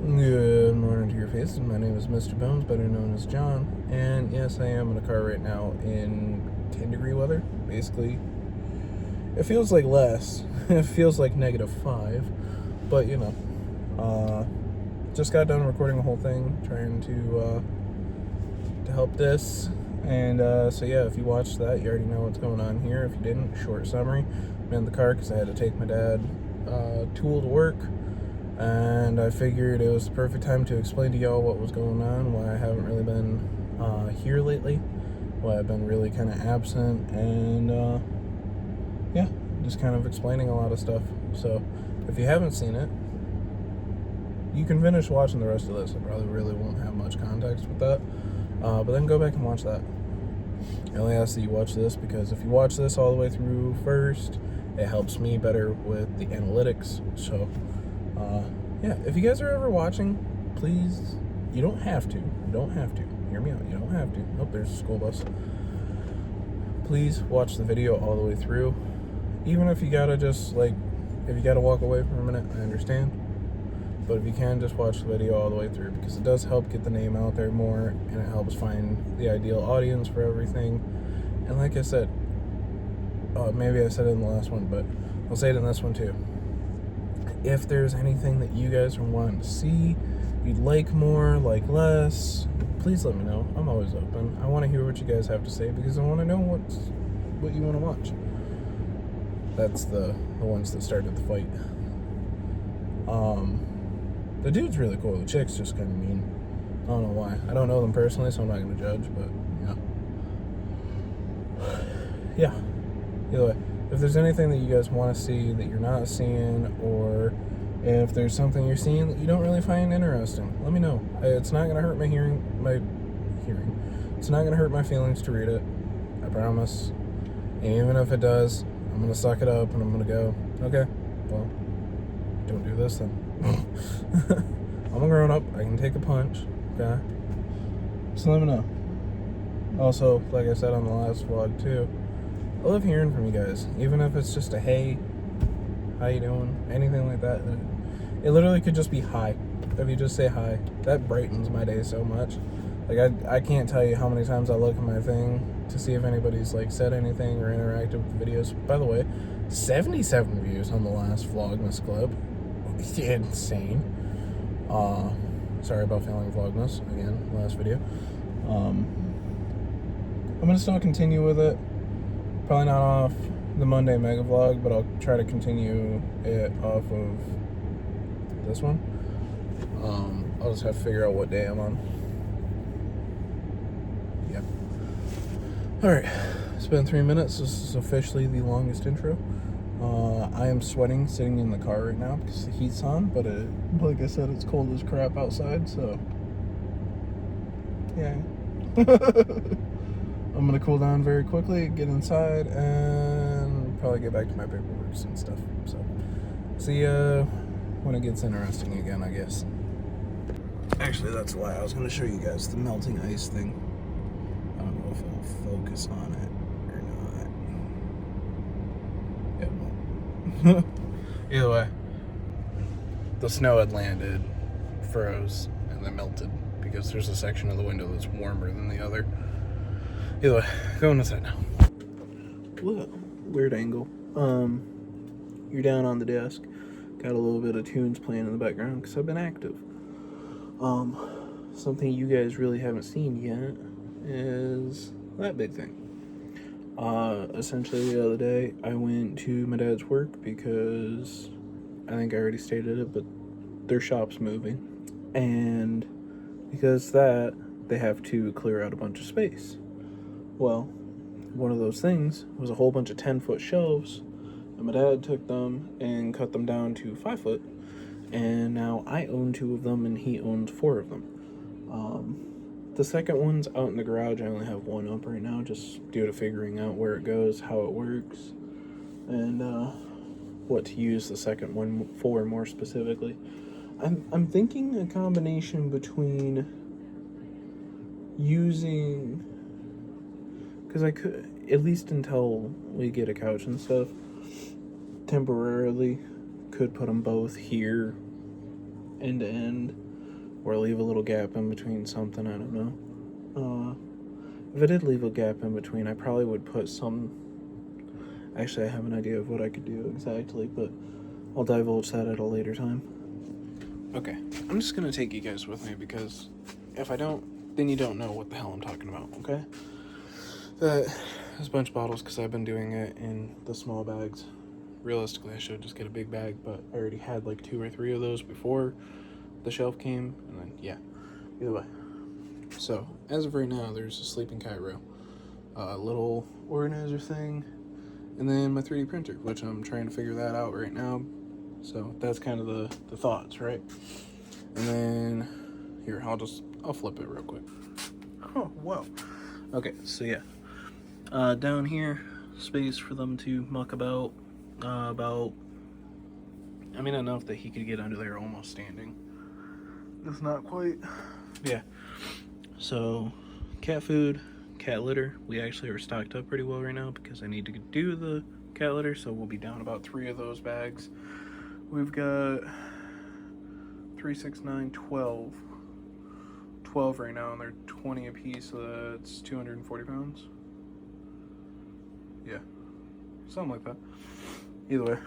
Good morning to your faces. My name is Mr. Bones, better known as John. And yes, I am in a car right now in 10-degree weather. Basically, it feels like less. It feels like -5. But, you know, just got done recording a whole thing, trying to help this. And so, yeah, if you watched that, you already know what's going on here. If you didn't, short summary. I'm in the car because I had to take my dad tool to work. And I figured it was the perfect time to explain to y'all what was going on, why I haven't really been here lately, why I've been really kind of absent, and yeah, just kind of explaining a lot of stuff. So if you haven't seen it, you can finish watching the rest of this. I probably really won't have much context with that, but then go back and watch that. I only ask that you watch this because if you watch this all the way through first, it helps me better with the analytics. So yeah, if you guys are ever watching, please, you don't have to. Hear me out. You don't have to. Oh, there's a school bus. Please watch the video all the way through. Even if you gotta just, like, if you gotta walk away for a minute, I understand. But if you can, just watch the video all the way through because it does help get the name out there more and it helps find the ideal audience for everything. And like I said, maybe I said it in the last one, but I'll say it in this one too. If there's anything that you guys are wanting to see, you'd like more, like less, please let me know. I'm always open. I want to hear what you guys have to say because I want to know what you want to watch. That's the ones that started the fight. The dude's really cool. The chick's just kind of mean. I don't know why. I don't know them personally, so I'm not going to judge, but yeah. Either way. If there's anything that you guys want to see that you're not seeing, or if there's something you're seeing that you don't really find interesting, let me know. It's not going to hurt my hearing. It's not going to hurt my feelings to read it. I promise. And even if it does, I'm going to suck it up and I'm going to go, okay, well, don't do this then. I'm a grown up. I can take a punch, okay? So let me know. Also, like I said on the last vlog too, I love hearing from you guys, even if it's just a hey, how you doing, anything like that. It literally could just be hi. If you just say hi, that brightens my day so much. Like I can't tell you how many times I look at my thing to see if anybody's like said anything or interacted with the videos. By the way, 77 views on the last Vlogmas clip. Insane. Sorry about failing Vlogmas again, last video. I'm gonna still continue with it. Probably not off the Monday mega vlog, but I'll try to continue it off of this one. I'll just have to figure out what day I'm on. Yeah. Alright, it's been 3 minutes. This is officially the longest intro. I am sweating sitting in the car right now because the heat's on, but like I said, it's cold as crap outside, so yeah. I'm going to cool down very quickly, get inside, and probably get back to my paperwork and stuff. So, see ya when it gets interesting again, I guess. Actually, that's why I was going to show you guys the melting ice thing. I don't know if it'll focus on it or not. It won't. Either way, the snow had landed, froze, and then melted because there's a section of the window that's warmer than the other. Either way, going inside now. Whoa, weird angle. You're down on the desk. Got a little bit of tunes playing in the background because I've been active. Something you guys really haven't seen yet is that big thing. Essentially the other day, I went to my dad's work because I think I already stated it, but their shop's moving. And because that, they have to clear out a bunch of space. Well, one of those things was a whole bunch of 10-foot shelves, and my dad took them and cut them down to 5 foot, and now I own 2 of them and he owns 4 of them. The second one's out in the garage. I only have 1 up right now, just due to figuring out where it goes, how it works, and what to use the second one for more specifically. I'm thinking a combination between using, because I could, at least until we get a couch and stuff, temporarily could put them both here end to end or leave a little gap in between something, I don't know. If I did leave a gap in between, I probably would put some... Actually, I have an idea of what I could do exactly, but I'll divulge that at a later time. Okay, I'm just gonna take you guys with me, because if I don't, then you don't know what the hell I'm talking about, okay? There's a bunch of bottles, because I've been doing it in the small bags. Realistically, I should just get a big bag, but I already had like 2 or 3 of those before the shelf came, and then, yeah, either way. So, as of right now, there's a sleeping cat row, a little organizer thing, and then my 3D printer, which I'm trying to figure that out right now. So that's kind of the thoughts, right? And then, here, I'll flip it real quick. Oh, wow. Okay, so yeah. Down here, space for them to muck about, I mean, enough that he could get under there almost standing. It's not quite. Yeah. So, cat food, cat litter. We actually are stocked up pretty well right now because I need to do the cat litter, so we'll be down about 3 of those bags. We've got 3, 6, 9, 12. 12 right now, and they're 20 a piece, so that's 240 pounds. Yeah, something like that. Either way,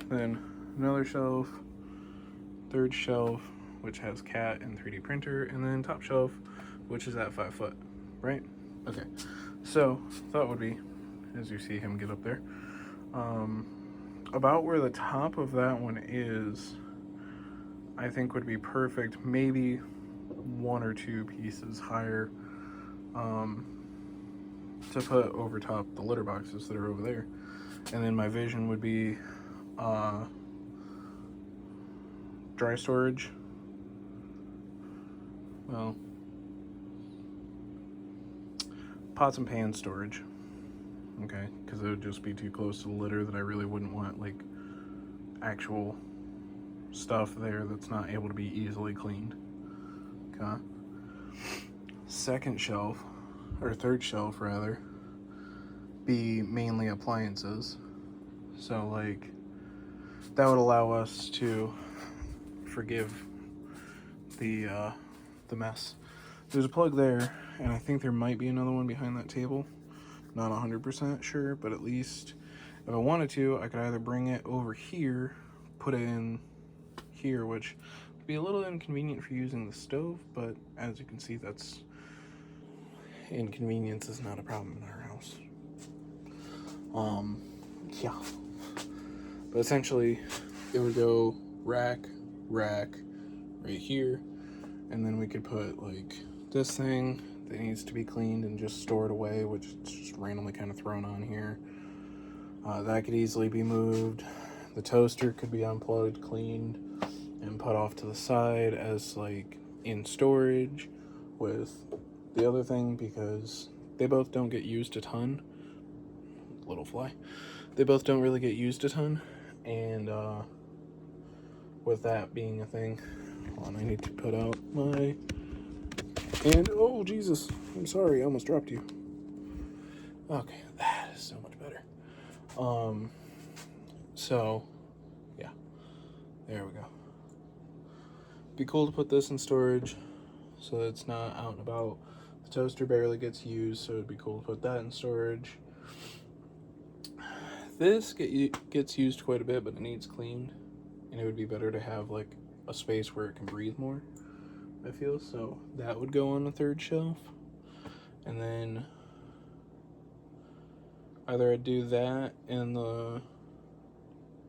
then another shelf, 3rd shelf, which has cat and 3D printer, and then top shelf, which is at 5 foot, right? Okay, so thought would be, as you see him get up there, about where the top of that one is, I think would be perfect. Maybe 1 or 2 pieces higher, to put over top the litter boxes that are over there. And then my vision would be dry storage. Well, pots and pans storage. Okay, because it would just be too close to the litter that I really wouldn't want like actual stuff there that's not able to be easily cleaned. Okay. 2nd shelf, or 3rd shelf rather, be mainly appliances. So like that would allow us to forgive the mess. There's a plug there, and I think there might be another one behind that table. Not 100% sure, but at least if I wanted to, I could either bring it over here, put it in here, which would be a little inconvenient for using the stove, but as you can see, that's inconvenience is not a problem in our house. Yeah. But essentially, it would go rack, right here, and then we could put like this thing that needs to be cleaned and just stored away, which is just randomly kind of thrown on here. That could easily be moved. The toaster could be unplugged, cleaned, and put off to the side as like in storage with the other thing, because they both don't get used a ton. Little fly. They both don't really get used a ton, and with that being a thing, hold on, I need to put out my, and oh Jesus, I'm sorry, I almost dropped you. Okay, that is so much better. So yeah, there we go. Be cool to put this in storage so that it's not out and about. The toaster barely gets used, so it'd be cool to put that in storage. This gets used quite a bit, but it needs cleaned, and it would be better to have like a space where it can breathe more, I feel. So that would go on the 3rd shelf, and then either I'd do that in the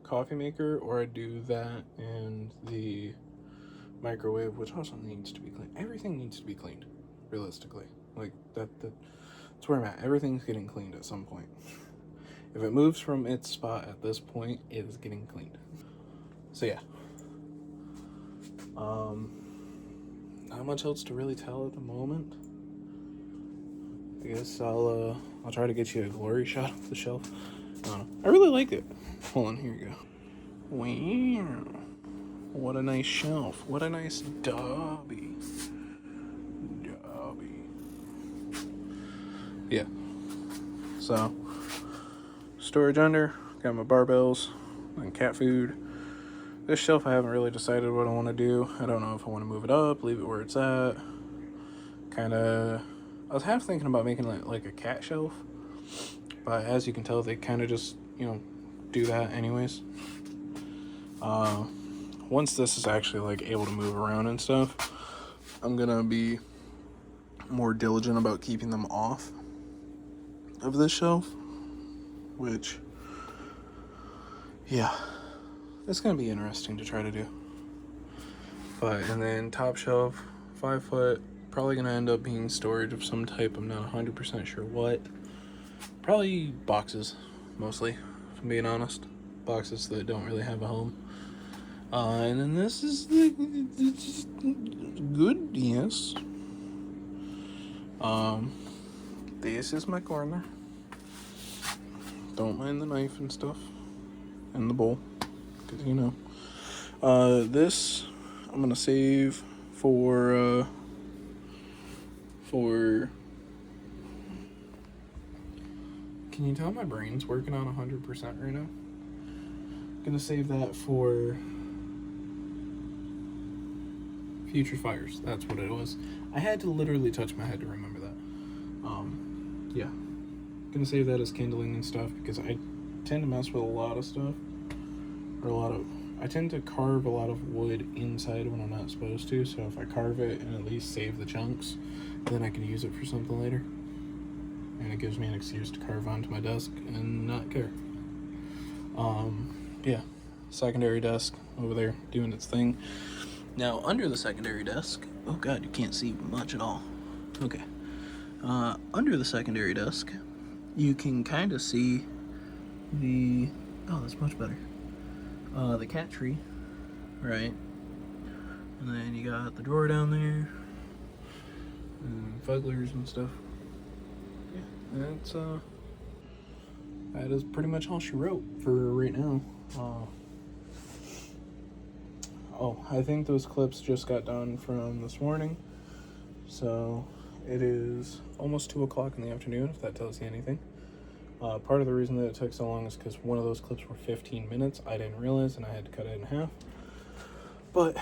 coffee maker, or I'd do that in the microwave, which also needs to be cleaned. Everything needs to be cleaned, realistically. Like that's where I'm at. Everything's getting cleaned at some point. If it moves from its spot at this point, it is getting cleaned. So yeah. Not much else to really tell at the moment. I guess I'll try to get you a glory shot of the shelf. I don't know. I really like it. Hold on, here you go. Wow. What a nice shelf. What a nice Dobby. Yeah. So, storage under, got my barbells and cat food. This shelf, I haven't really decided what I want to do. I don't know if I want to move it up, leave it where it's at. Kind of, I was half thinking about making like a cat shelf, but as you can tell, they kind of just, you know, do that anyways. Once this is actually like able to move around and stuff, I'm gonna be more diligent about keeping them off of this shelf, which, yeah, it's gonna be interesting to try to do. But, and then top shelf, 5 foot, probably gonna end up being storage of some type. I'm not 100% sure what. Probably boxes, mostly, if I'm being honest. Boxes that don't really have a home. And then this is the good, yes. This is my corner. Don't mind the knife and stuff, and the bowl, because you know. This I'm gonna save for. Can you tell my brain's working on 100% right now? Gonna save that for future fires. That's what it was. I had to literally touch my head to remember that. Yeah. Gonna save that as kindling and stuff because I tend to mess with a lot of stuff. I tend to carve a lot of wood inside when I'm not supposed to, so if I carve it and at least save the chunks, then I can use it for something later. And it gives me an excuse to carve onto my desk and not care. Yeah. Secondary desk over there doing its thing. Now, under the secondary desk, oh god, you can't see much at all. Okay. Under the secondary desk, you can kind of see the, oh, that's much better. The cat tree, right? And then you got the drawer down there, and fugglers and stuff. Yeah, that's, that is pretty much all she wrote for right now. Oh, I think those clips just got done from this morning. So it is almost 2 o'clock in the afternoon, if that tells you anything. Part of the reason that it took so long is because one of those clips were 15 minutes. I didn't realize, and I had to cut it in half. But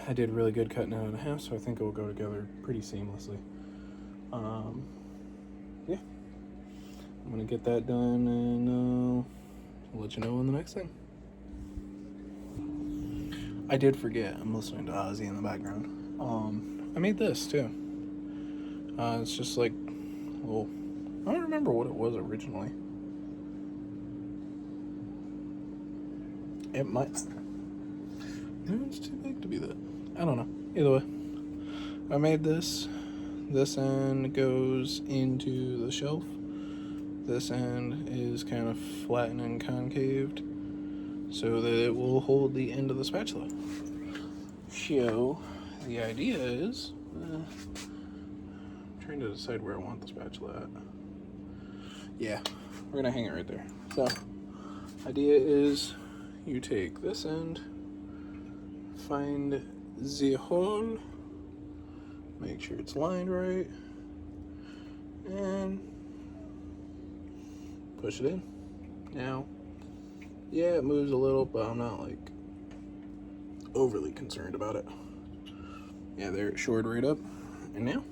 I did really good cutting it in half, so I think it will go together pretty seamlessly. Yeah. I'm going to get that done, and I'll let you know on the next thing. I did forget, I'm listening to Ozzy in the background. I made this too. It's just like, well, I don't remember what it was originally. It might. No, it's too big to be that. I don't know. Either way, I made this. This end goes into the shelf. This end is kind of flattened and concaved so that it will hold the end of the spatula. So the idea is, I'm trying to decide where I want the spatula at. Yeah, we're gonna hang it right there. So idea is you take this end, find the hole, make sure it's lined right, and push it in. Now, yeah, it moves a little, but I'm not like overly concerned about it. Yeah, there it shored right up. And now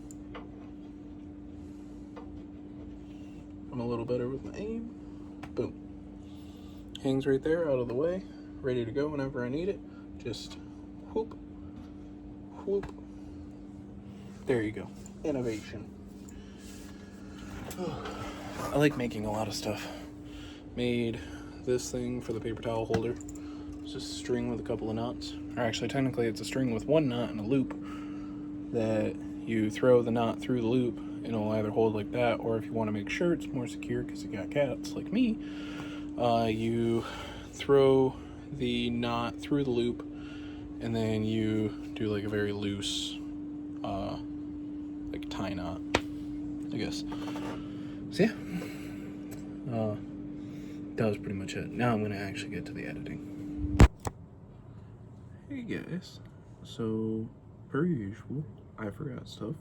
I'm a little better with my aim. Boom. Hangs right there, out of the way, ready to go whenever I need it. Just whoop, whoop. There you go. Innovation. I like making a lot of stuff. Made this thing for the paper towel holder. It's just a string with a couple of knots. Or actually, technically, it's a string with one knot and a loop that you throw the knot through the loop and it'll either hold like that, or if you want to make sure it's more secure because you got cats like me, you throw the knot through the loop and then you do like a very loose like tie knot, I guess. So yeah, that was pretty much it. Now I'm gonna actually get to the editing. Hey guys, so per usual, I forgot stuff.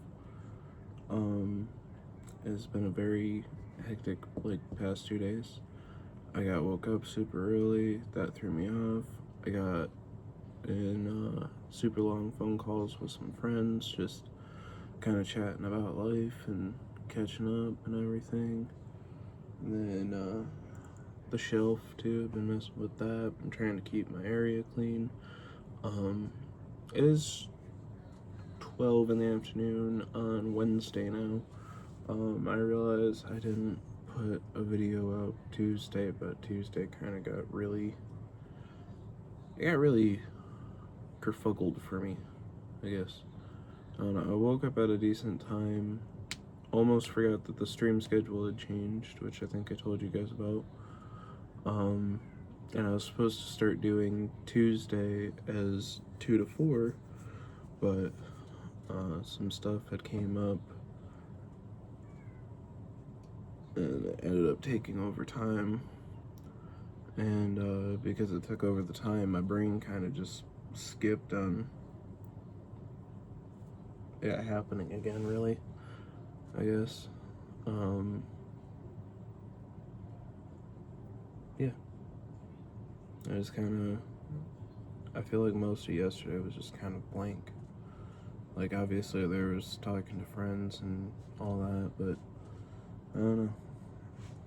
It's been a very hectic like past 2 days. I got woke up super early, that threw me off. I got and super long phone calls with some friends, just kind of chatting about life and catching up and everything. And then the shelf too, I've been messing with that. I'm trying to keep my area clean. It is 12 in the afternoon on Wednesday now. I realized I didn't put a video out Tuesday, but Tuesday kind of got really kerfuffled for me, I guess. I don't know, I woke up at a decent time, almost forgot that the stream schedule had changed, which I think I told you guys about. And I was supposed to start doing Tuesday as 2 to 4, but some stuff had came up and it ended up taking over time. And because it took over the time, my brain kind of just skipped on it happening again, really, I guess. Yeah. I just kind of, I feel like most of yesterday was just kind of blank. Like, obviously there was talking to friends and all that, but I don't know.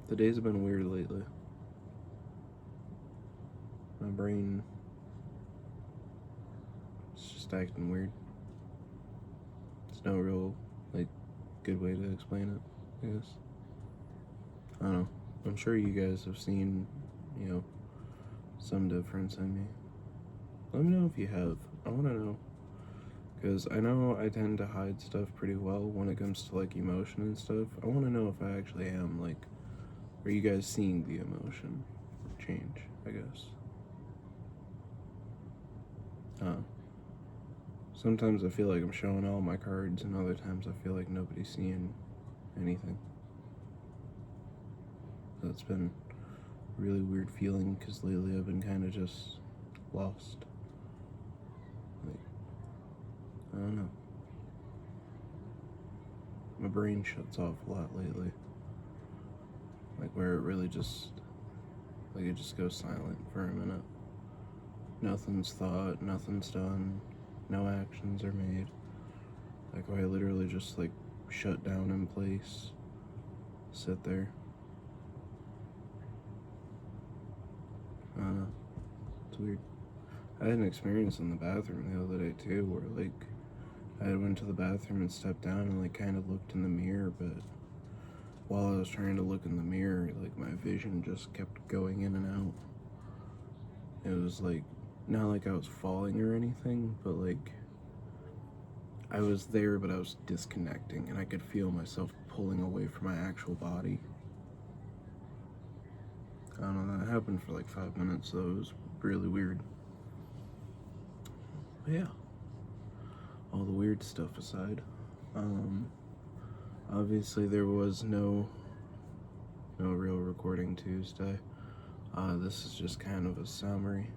The days have been weird lately. My brain is just acting weird. There's no real, like, good way to explain it, I guess. I don't know. I'm sure you guys have seen, you know, some difference in me. Let me know if you have. I want to know. Because I know I tend to hide stuff pretty well when it comes to, like, emotion and stuff. I want to know if I actually am, like, are you guys seeing the emotion change, I guess? Sometimes I feel like I'm showing all my cards, and other times I feel like nobody's seeing anything. So it's been a really weird feeling, because lately I've been kind of just lost. Like, I don't know. My brain shuts off a lot lately. Like, where it really just, like, it just goes silent for a minute. Nothing's thought, nothing's done, no actions are made. Like, I literally just, like, shut down in place, sit there. It's weird. I had an experience in the bathroom the other day too, where, like, I went to the bathroom and stepped down and, like, kind of looked in the mirror, but while I was trying to look in the mirror, like, my vision just kept going in and out. It was, like, not like I was falling or anything, but, like, I was there, but I was disconnecting, and I could feel myself pulling away from my actual body. I don't know, that happened for like 5 minutes, so it was really weird. But yeah, all the weird stuff aside, obviously there was no real recording Tuesday. This is just kind of a summary,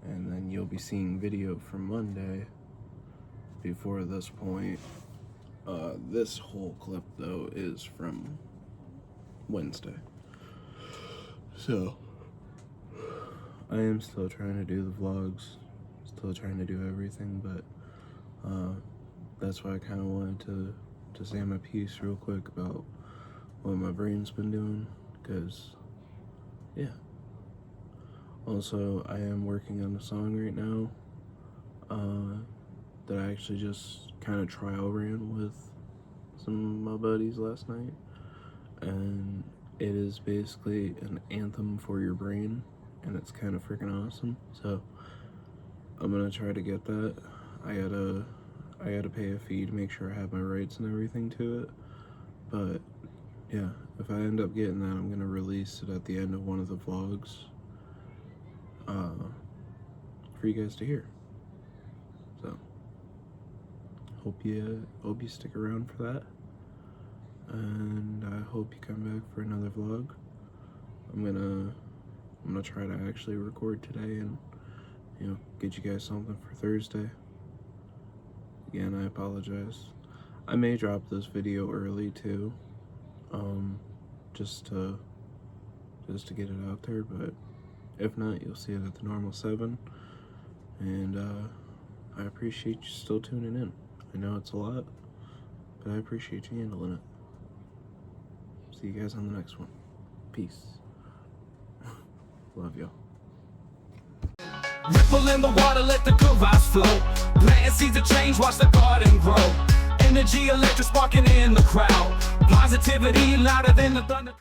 and then you'll be seeing video from Monday. Before this point, this whole clip though is from Wednesday. So, I am still trying to do the vlogs, still trying to do everything, but that's why I kind of wanted to say my piece real quick about what my brain's been doing, because, yeah. Also, I am working on a song right now that I actually just kind of trial ran with some of my buddies last night, and it is basically an anthem for your brain, and it's kind of freaking awesome. So I'm gonna try to get that. I gotta pay a fee to make sure I have my rights and everything to it, but yeah, if I end up getting that, I'm gonna release it at the end of one of the vlogs for you guys to hear. So hope you stick around for that, and I hope you come back for another vlog. I'm gonna try to actually record today and, you know, get you guys something for Thursday. Again, I apologize. I may drop this video early too, just to get it out there, but if not, you'll see it at the normal 7. And I appreciate you still tuning in. I know it's a lot, but I appreciate you handling it. See you guys on the next one. Peace. Love y'all. Ripple in the water, let the good vibes flow. Planting seeds of change, watch the garden grow. Energy, electric sparking in the crowd. Positivity louder than the thunder.